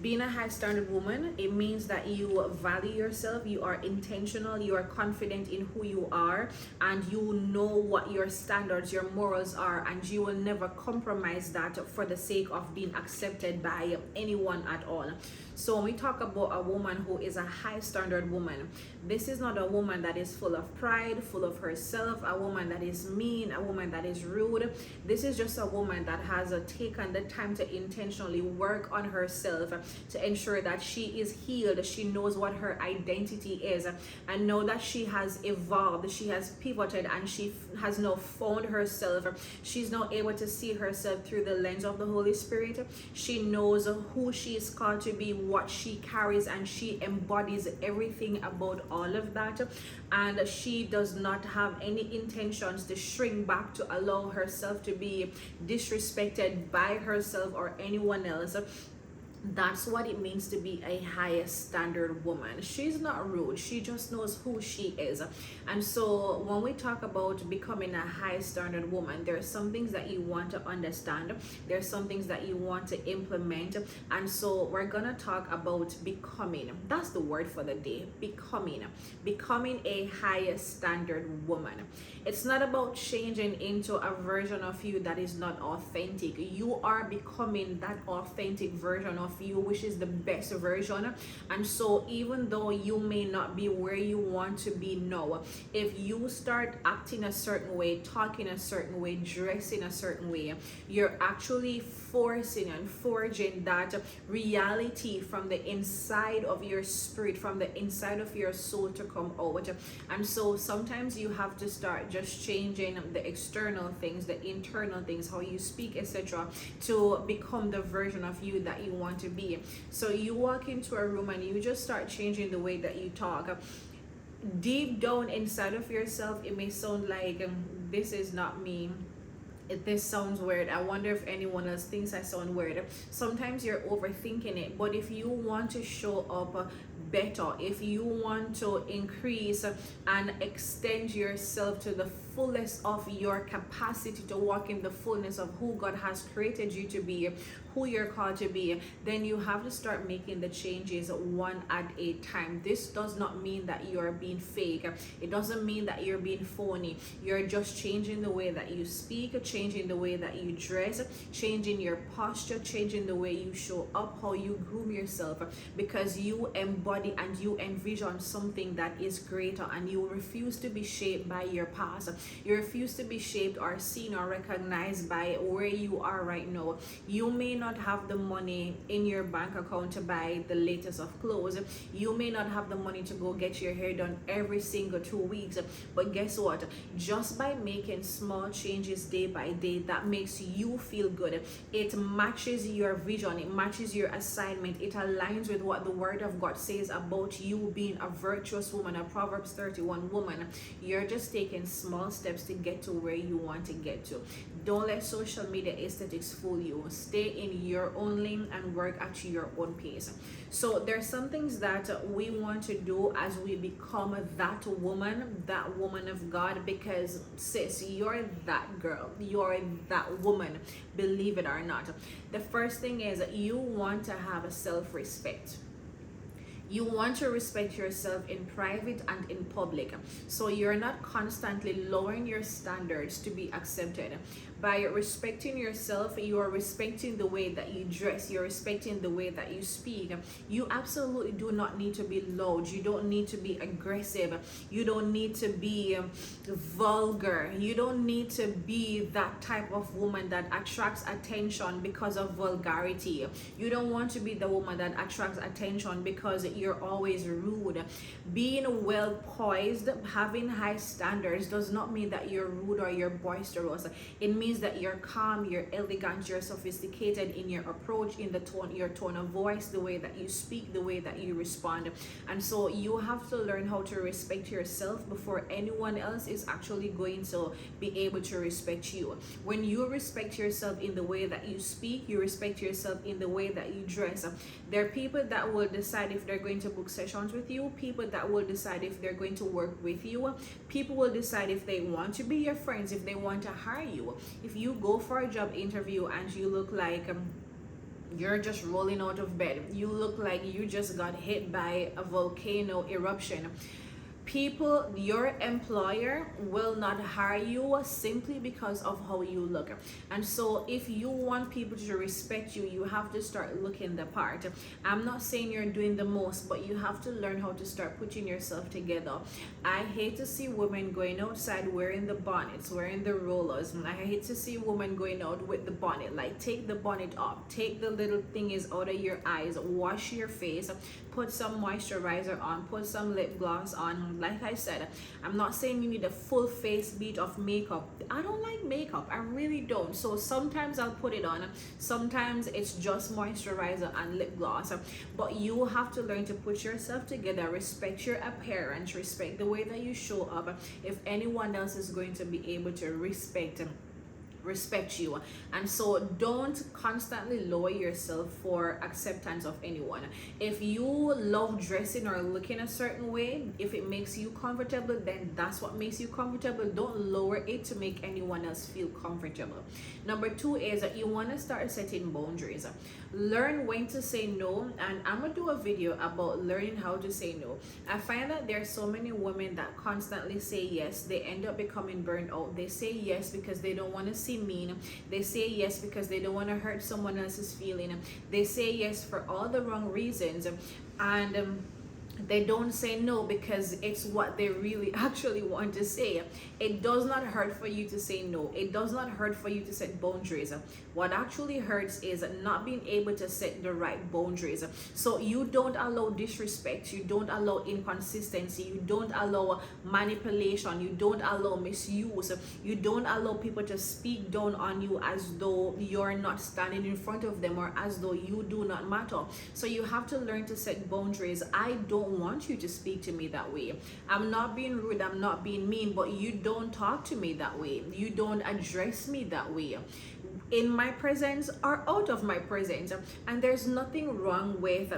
Being a high standard woman, it means that you value yourself, you are intentional, you are confident in who you are, and you know what your standards, your morals are, and you will never compromise that for the sake of being accepted by anyone at all. So when we talk about a woman who is a high standard woman, this is not a woman that is full of pride, full of herself, a woman that is mean, a woman that is rude. This is just a woman that has taken the time to intentionally work on herself to ensure that she is healed. She knows what her identity is, and know that she has evolved, she has pivoted, and she has now found herself. She's now able to see herself through the lens of the Holy Spirit. She knows who she is called to be, what she carries, and she embodies everything about all of that. And she does not have any intentions to shrink back to allow herself to be disrespected by herself or anyone else. That's what it means to be a high standard woman. She's not rude, she just knows who she is. And so when we talk about becoming a high standard woman, there are some things that you want to understand, there's some things that you want to implement. And so we're gonna talk about becoming. That's the word for the day. Becoming a high standard woman. It's not about changing into a version of you that is not authentic. You are becoming that authentic version of you, which is the best version. And so even though you may not be where you want to be now, if you start acting a certain way, talking a certain way, dressing a certain way, you're actually forcing and forging that reality from the inside of your spirit, from the inside of your soul to come out. And so sometimes you have to start just changing the external things, the internal things, how you speak, etc., to become the version of you that you want to be. So you walk into a room and you just start changing the way that you talk. Deep down inside of yourself, it may sound like this is not me, this sounds weird, I wonder if anyone else thinks I sound weird. Sometimes you're overthinking it, but if you want to show up better, if you want to increase and extend yourself to the fullest of your capacity to walk in the fullness of who God has created you to be, who you're called to be, then you have to start making the changes one at a time. This does not mean that you're being fake. It doesn't mean that you're being phony. You're just changing the way that you speak, changing the way that you dress, changing your posture, changing the way you show up, how you groom yourself, because you embody and you envision something that is greater, and you refuse to be shaped by your past. You refuse to be shaped or seen or recognized by where you are right now. You may not have the money in your bank account to buy the latest of clothes. You may not have the money to go get your hair done every single 2 weeks. But guess what? Just by making small changes day by day, that makes you feel good. It matches your vision. It matches your assignment. It aligns with what the Word of God says about you being a virtuous woman, a Proverbs 31 woman. You're just taking small steps to get to where you want to get to. Don't let social media aesthetics fool you. Stay in your own lane and work at your own pace. So there's some things that we want to do as we become that woman of God, because sis, you're that girl, you're that woman, believe it or not. The first thing is you want to have a self-respect. You want to respect yourself in private and in public. So you're not constantly lowering your standards to be accepted. By respecting yourself, you are respecting the way that you dress, you're respecting the way that you speak. You absolutely do not need to be loud. You don't need to be aggressive. You don't need to be vulgar. You don't need to be that type of woman that attracts attention because of vulgarity. You don't want to be the woman that attracts attention because you're always rude. Being well poised, having high standards does not mean that you're rude or you're boisterous. It means that you're calm, you're elegant, you're sophisticated in your approach, in the tone, your tone of voice, the way that you speak, the way that you respond. And so you have to learn how to respect yourself before anyone else is actually going to be able to respect you. When you respect yourself in the way that you speak, you respect yourself in the way that you dress. There are people that will decide if they're going to book sessions with you, people that will decide if they're going to work with you, people will decide if they want to be your friends, if they want to hire you. If you go for a job interview and you look like you're just rolling out of bed. You look like you just got hit by a volcano eruption. People, your employer will not hire you simply because of how you look. And so if you want people to respect you, you have to start looking the part. I'm not saying you're doing the most, but you have to learn how to start putting yourself together. I hate to see women going outside wearing the bonnets, wearing the rollers. I hate to see women going out with the bonnet. Like, take the bonnet off, take the little thingies out of your eyes, wash your face, put some moisturizer on, put some lip gloss on. Like I said, I'm not saying you need a full face beat of makeup. I don't like makeup, I really don't. So sometimes I'll put it on, sometimes it's just moisturizer and lip gloss. But you have to learn to put yourself together, respect your appearance, respect the way that you show up, if anyone else is going to be able to respect you. And so don't constantly lower yourself for acceptance of anyone. If you love dressing or looking a certain way, if it makes you comfortable, then that's what makes you comfortable. Don't lower it to make anyone else feel comfortable. Number 2 is that you want to start setting boundaries. Learn when to say no, and I'm gonna do a video about learning how to say no. I find that there are so many women that constantly say yes. They end up becoming burned out. They say yes because they don't want to seem mean. They say yes because they don't want to hurt someone else's feeling. They say yes for all the wrong reasons, and they don't say no because it's what they really actually want to say. It does not hurt for you to say no. It does not hurt for you to set boundaries. What actually hurts is not being able to set the right boundaries. So you don't allow disrespect, you don't allow inconsistency, you don't allow manipulation, you don't allow misuse, you don't allow people to speak down on you as though you're not standing in front of them or as though you do not matter. So you have to learn to set boundaries. I don't want you to speak to me that way. I'm not being rude, I'm not being mean, but you don't talk to me that way. You don't address me that way, in my presence or out of my presence. And there's nothing wrong with,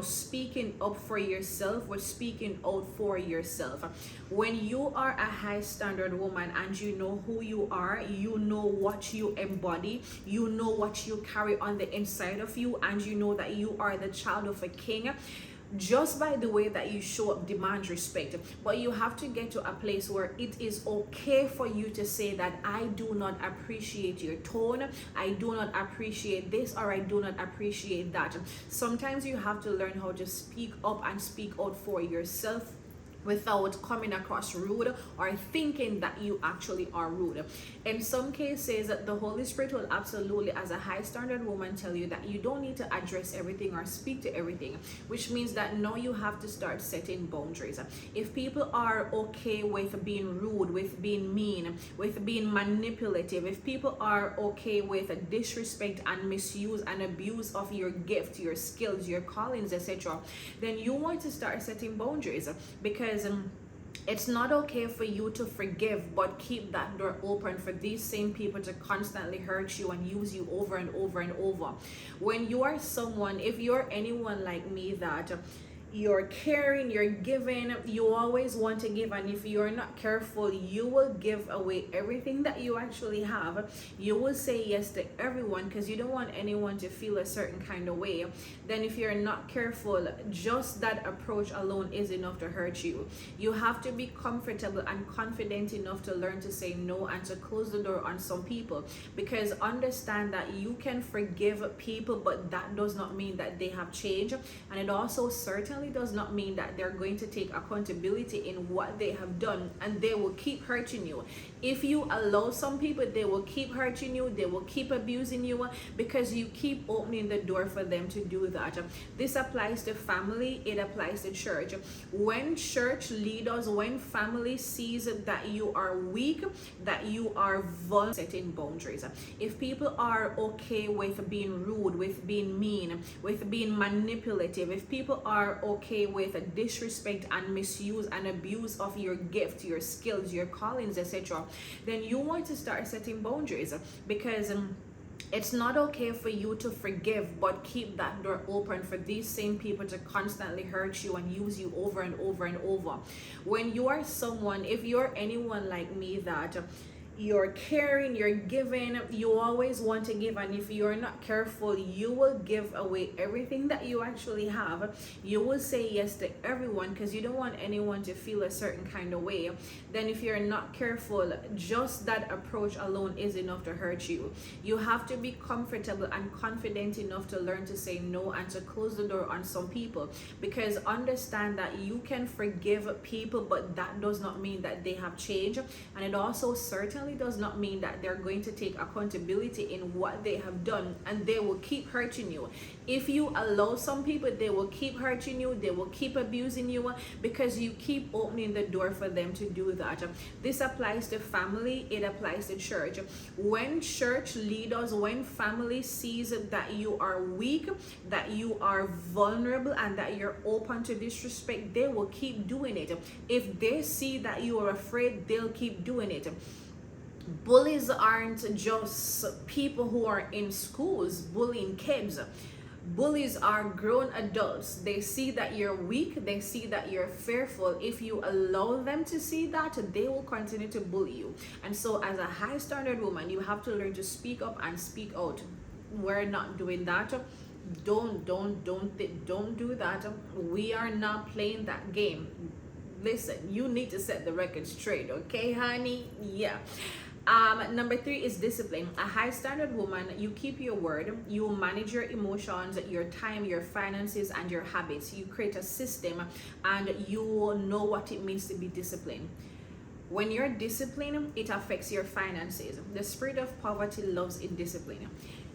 speaking up for yourself or speaking out for yourself. When you are a high standard woman and you know who you are, you know what you embody, you know what you carry on the inside of you, and you know that you are the child of a king, just by the way that you show up demands respect. But you have to get to a place where it is okay for you to say that I do not appreciate your tone, I do not appreciate this, or I do not appreciate that. Sometimes you have to learn how to speak up and speak out for yourself without coming across rude or thinking that you actually are rude. In some cases, the Holy Spirit will absolutely, as a high standard woman, tell you that you don't need to address everything or speak to everything, which means that now you have to start setting boundaries. If people are okay with being rude, with being mean, with being manipulative, if people are okay with disrespect and misuse and abuse of your gift, your skills, your callings, etc., then you want to start setting boundaries, because it's not okay for you to forgive but keep that door open for these same people to constantly hurt you and use you over and over and over. When you are someone, if you're anyone like me, that you're caring, you're giving, you always want to give, and if you're not careful, you will give away everything that you actually have. You will say yes to everyone because you don't want anyone to feel a certain kind of way. Then if you're not careful, just that approach alone is enough to hurt you. You have to be comfortable and confident enough to learn to say no and to close the door on some people, because understand that you can forgive people, but that does not mean that they have changed, and it also certainly does not mean that they're going to take accountability in what they have done, and they will keep hurting you. If you allow some people, they will keep hurting you, they will keep abusing you, because you keep opening the door for them to do that. This applies to family, it applies to church. When church leaders, when family sees that you are weak, that you are vulnerable, setting boundaries. If people are okay with being rude, with being mean, with being manipulative, if people are okay with disrespect and misuse and abuse of your gift, your skills, your callings, etc., then you want to start setting boundaries, because it's not okay for you to forgive but keep that door open for these same people to constantly hurt you and use you over and over and over. When you are someone, if you're anyone like me, that you're caring, you're giving, you always want to give, and if you're not careful, you will give away everything that you actually have. You will say yes to everyone because you don't want anyone to feel a certain kind of way. Then if you're not careful, just that approach alone is enough to hurt you. You have to be comfortable and confident enough to learn to say no and to close the door on some people, because understand that you can forgive people, but that does not mean that they have changed, and it also certainly does not mean that they're going to take accountability in what they have done, and they will keep hurting you. If you allow some people, they will keep hurting you, they will keep abusing you, because you keep opening the door for them to do that. This applies to family, it applies to church. When church leaders, when family sees that you are weak, that you are vulnerable, and that you're open to disrespect, they will keep doing it. If they see that you are afraid, they'll keep doing it. Bullies aren't just people who are in schools bullying kids. Bullies are grown adults. They see that you're weak, they see that you're fearful. If you allow them to see that, they will continue to bully you. And so as a high standard woman, you have to learn to speak up and speak out. We're not doing that. Don't do that. We are not playing that game. Listen, you need to set the record straight, okay, honey? Yeah. Number 3 is discipline. A high standard woman, you keep your word, you manage your emotions, your time, your finances, and your habits. You create a system, and you know what it means to be disciplined. When you're disciplined, it affects your finances. The spirit of poverty loves indiscipline.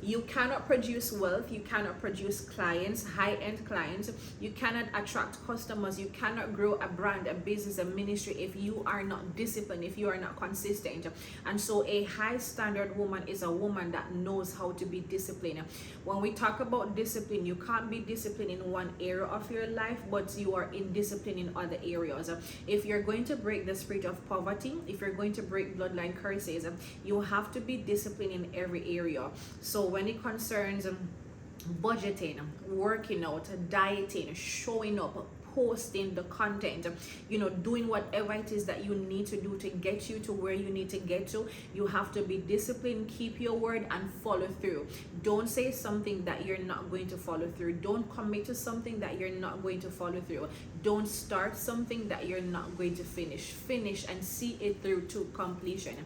You cannot produce wealth, you cannot produce clients, high-end clients, you cannot attract customers, you cannot grow a brand, a business, a ministry if you are not disciplined, if you are not consistent. And so a high standard woman is a woman that knows how to be disciplined. When we talk about discipline, you can't be disciplined in one area of your life, but you are indisciplined in other areas. If you're going to break the spirit of poverty, if you're going to break bloodline curses, you have to be disciplined in every area. So when it concerns budgeting, working out, dieting, showing up, posting the content, doing whatever it is that you need to do to get you to where you need to get to, you have to be disciplined, keep your word, and follow through. Don't say something that you're not going to follow through. Don't commit to something that you're not going to follow through. Don't start something that you're not going to finish and see it through to completion.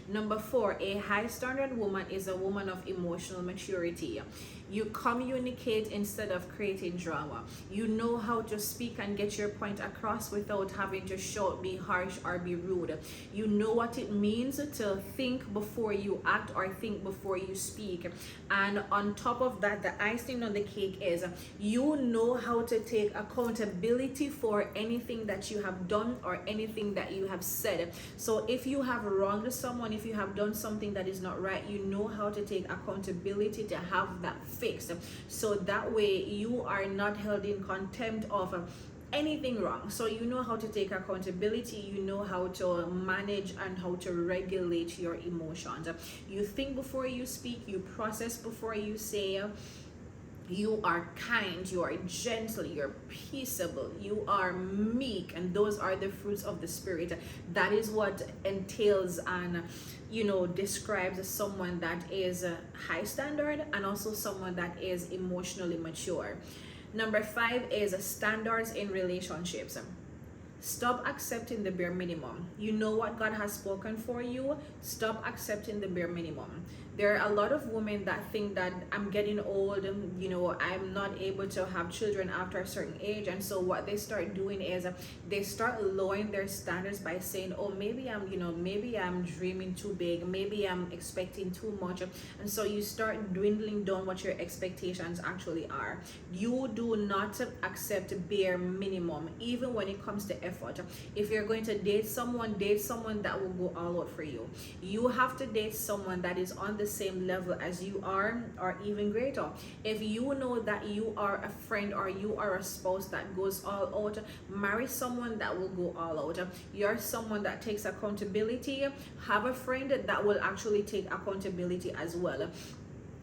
Number 4, a high standard woman is a woman of emotional maturity. You communicate instead of creating drama. You know how to speak and get your point across without having to shout, be harsh, or be rude. You know what it means to think before you act or think before you speak. And on top of that, the icing on the cake is you know how to take accountability for anything that you have done or anything that you have said. So if you have wronged someone, if you have done something that is not right, you know how to take accountability to have that fixed, so that way you are not held in contempt of anything wrong. So you know how to take accountability, you know how to manage and how to regulate your emotions. You think before you speak, you process before you say. You are kind, you are gentle, you're peaceable, you are meek, and those are the fruits of the spirit. That is what entails and describes someone that is high standard and also someone that is emotionally mature. Number 5 is standards in relationships. Stop accepting the bare minimum. You know what God has spoken for you. Stop accepting the bare minimum. There are a lot of women that think that I'm getting old, I'm not able to have children after a certain age. And so what they start doing is they start lowering their standards by saying, oh, maybe I'm dreaming too big. Maybe I'm expecting too much. And so you start dwindling down what your expectations actually are. You do not accept bare minimum, even when it comes to effort. If you're going to date someone that will go all out for you. You have to date someone that is on the same level as you are or even greater. If you know that you are a friend or you are a spouse that goes all out, marry someone that will go all out. You're someone that takes accountability. Have a friend that will actually take accountability as well.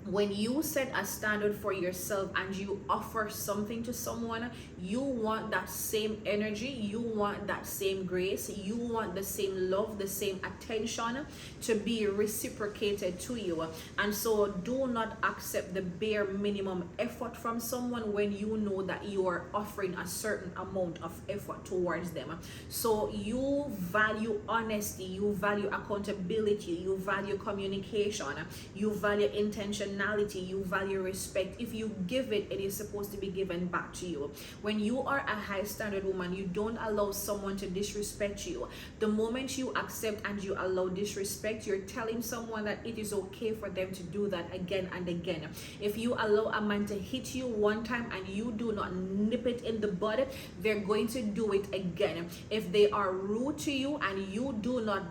when you set a standard for yourself and you offer something to someone, you want that same energy, you want that same grace, you want the same love, the same attention to be reciprocated to you. And so do not accept the bare minimum effort from someone when you know that you are offering a certain amount of effort towards them. So you value honesty, you value accountability, you value communication, you value intentionality, you value respect. If you give it, it is supposed to be given back to you. When you are a high standard woman, you don't allow someone to disrespect you. The moment you accept and you allow disrespect, you're telling someone that it is okay for them to do that again and again. If you allow a man to hit you one time and you do not nip it in the bud, they're going to do it again. If they are rude to you and you do not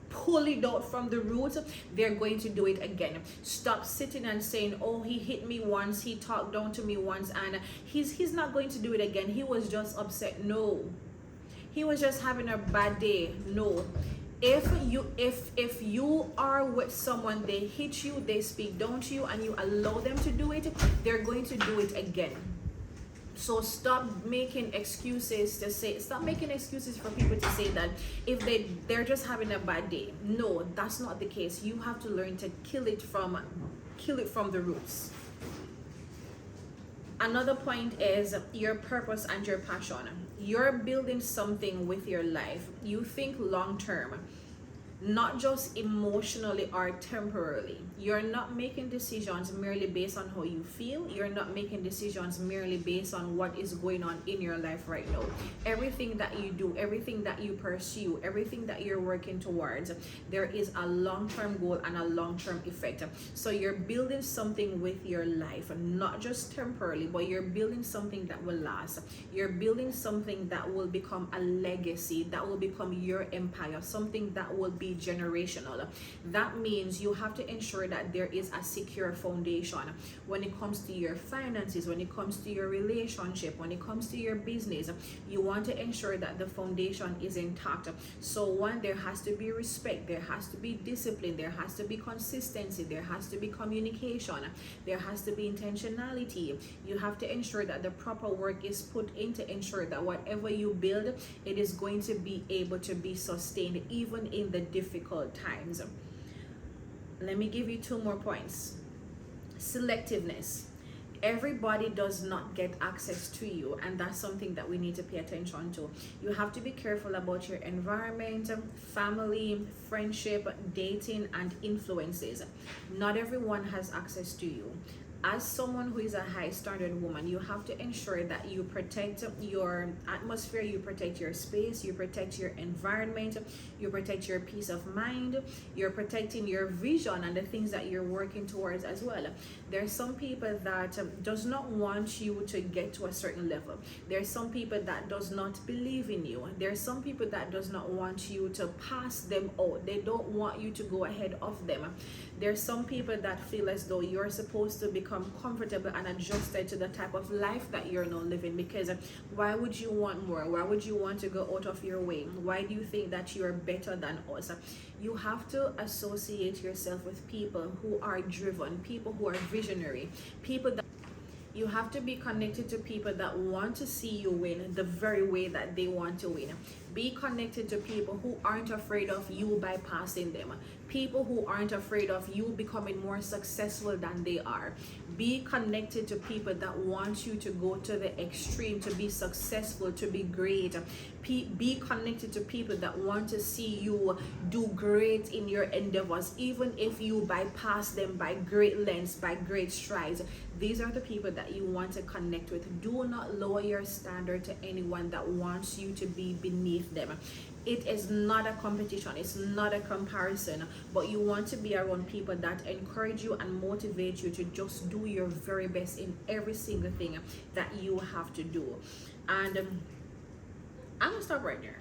pull it out from the root, they're going to do it again. Stop sitting and saying, oh, he hit me once, he talked down to me once, and he's not going to do it again, he was just upset. No, he was just having a bad day. No. If you are with someone, they hit you, they speak down to you, and you allow them to do it, they're going to do it again. So stop making excuses for people to say that if they're just having a bad day. No, that's not the case. You have to learn to kill it from the roots. Another point is your purpose and your passion. You're building something with your life. You think long term, not just emotionally or temporarily. You're not making decisions merely based on how you feel. You're not making decisions merely based on what is going on in your life right now. Everything that you do, everything that you pursue, everything that you're working towards, there is a long-term goal and a long-term effect. So you're building something with your life, not just temporarily, but you're building something that will last. You're building something that will become a legacy, that will become your empire, something that will be generational. That means you have to ensure that there is a secure foundation when it comes to your finances, when it comes to your relationship, when it comes to your business. You want to ensure that the foundation is intact. So one, there has to be respect, there has to be discipline, there has to be consistency, there has to be communication, there has to be intentionality. You have to ensure that the proper work is put in to ensure that whatever you build, it is going to be able to be sustained even in the difficult times. Let me give you 2 more points. Selectiveness. Everybody does not get access to you, and that's something that we need to pay attention to. You have to be careful about your environment, family, friendship, dating, and influences. Not everyone has access to you. As someone who is a high standard woman, you have to ensure that you protect your atmosphere, you protect your space, you protect your environment, you protect your peace of mind, you're protecting your vision and the things that you're working towards as well. There's some people that does not want you to get to a certain level. There's some people that does not believe in you. There's some people that does not want you to pass them out. They don't want you to go ahead of them. There's some people that feel as though you're supposed to become comfortable and adjusted to the type of life that you're now living, because why would you want more? Why would you want to go out of your way? Why do you think that you're better than us? You have to associate yourself with people who are driven, people who are visionary, people that you have to be connected to people that want to see you win the very way that they want to win. Be connected to people who aren't afraid of you bypassing them. People who aren't afraid of you becoming more successful than they are. Be connected to people that want you to go to the extreme, to be successful, to be great. Be connected to people that want to see you do great in your endeavors, even if you bypass them by great lengths, by great strides. These are the people that you want to connect with. Do not lower your standard to anyone that wants you to be beneath them. It is not a competition, it's not a comparison, but you want to be around people that encourage you and motivate you to just do your very best in every single thing that you have to do. And I'm gonna stop right there.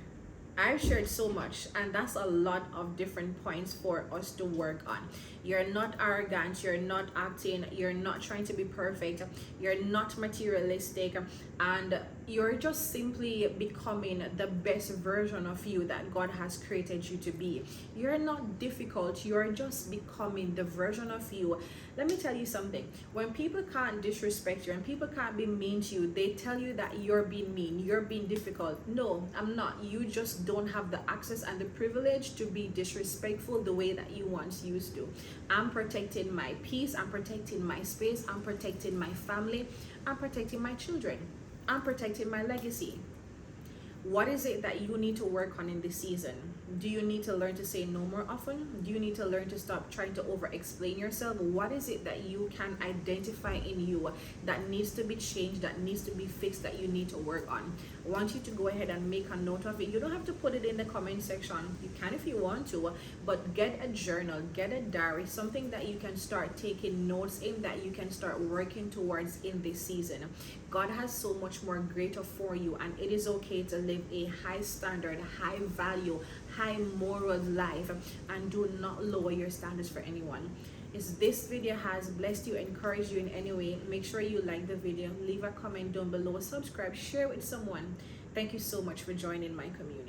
I've shared so much, and that's a lot of different points for us to work on. You're not arrogant, you're not acting, you're not trying to be perfect, you're not materialistic, and you're just simply becoming the best version of you that God has created you to be. You're not difficult, you're just becoming the version of you. Let me tell you something. When people can't disrespect you and people can't be mean to you, they tell you that you're being mean, you're being difficult. No, I'm not. You just don't have the access and the privilege to be disrespectful the way that you once used to. I'm protecting my peace, I'm protecting my space, I'm protecting my family, I'm protecting my children, I'm protecting my legacy. What is it that you need to work on in this season? Do you need to learn to say no more often? Do you need to learn to stop trying to over explain yourself? What is it that you can identify in you that needs to be changed, that needs to be fixed, that you need to work on? I want you to go ahead and make a note of it. You don't have to put it in the comment section. You can if you want to, but get a journal, get a diary, something that you can start taking notes in, that you can start working towards in this season. God has so much more greater for you, and it is okay to live a high standard, high value, high moral life, and do not lower your standards for anyone. If this video has blessed you, encouraged you in any way, make sure you like the video, leave a comment down below, subscribe, share with someone. Thank you so much for joining my community.